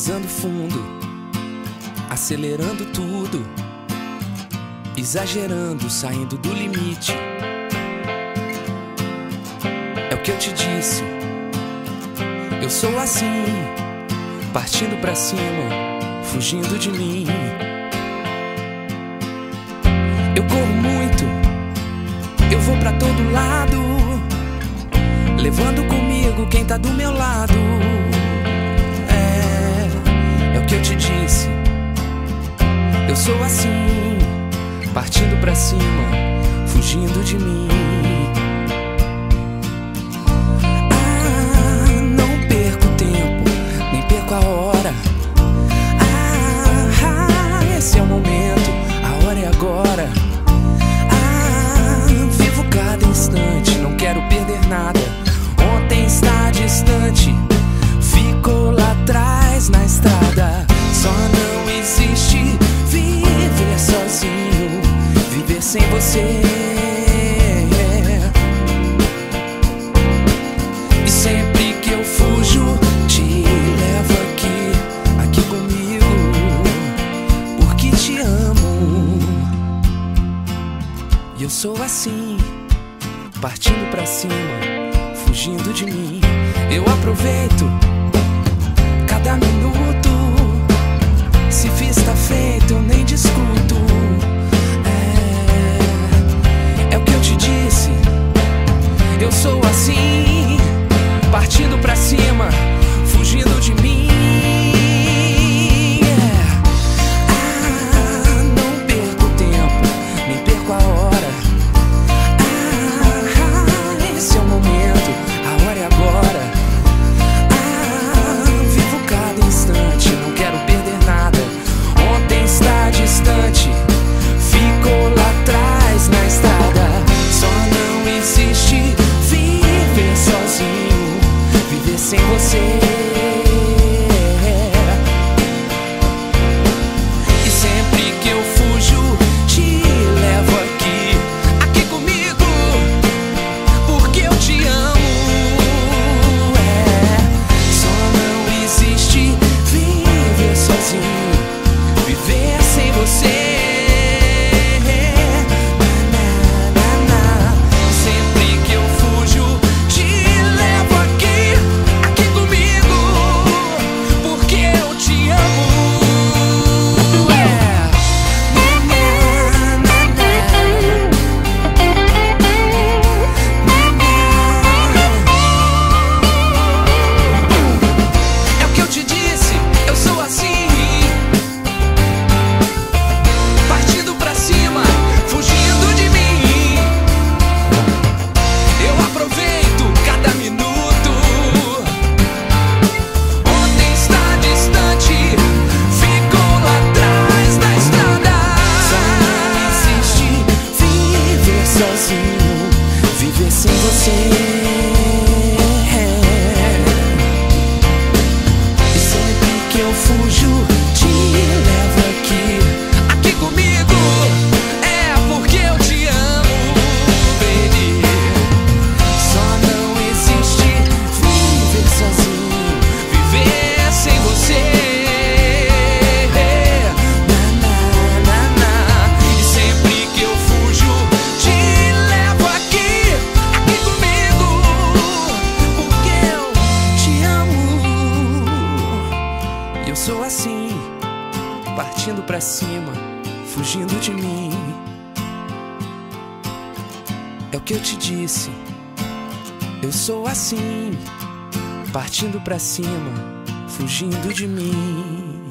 pisando fundo, acelerando tudo, exagerando, saindo do limite. É o que eu te disse. Eu sou assim, partindo pra cima, fugindo de mim. Eu corro muito, eu vou pra todo lado, levando comigo quem tá do meu lado. É o que eu te disse. Eu sou assim, partindo pra cima, fugindo de mim. Não perco tempo, nem perco a hora. Esse é o momento, a hora é agora. Vivo cada instante, não quero perder nada. Ontem está distante, ficou lá atrás na estrada. Só não existe viver sozinho, viver sem você. E sempre que eu fujo, te levo aqui comigo, porque te amo. E eu sou assim, partindo pra cima, fugindo de mim. Eu aproveito cada minuto. Se fiz tá feito, eu nem discuto. É o que eu te disse. Eu sou assim, partindo pra cima, fugindo de mim. Não perco tempo, nem perco a hora. Esse é o momento, a hora é agora. Vivo cada instante, não quero perder nada. Ontem está distante, ficou lá atrás na estrada. Só não existe viver sozinho, viver sem você. E sempre que eu fujo, te levo aqui comigo, porque eu te amo. Só não existe viver sozinho, viver sem você. Sempre que eu fujo, te levo aqui comigo, porque eu te amo. É o que eu te disse, eu sou assim, partindo pra cima, fugindo de mim. Eu aproveito cada minuto. Ontem está distante, ficou lá atrás na estrada. Só não existe viver sozinho, viver sem você. E sempre que eu fujo, te levo aqui comigo. É porque eu te amo, baby. Só não existe viver sozinho, viver sem você. E sempre que eu fujo, te levo aqui comigo, porque eu te amo. E eu sou assim, partindo pra cima, fugindo de mim. É o que eu te disse. Eu sou assim, partindo pra cima, fugindo de mim.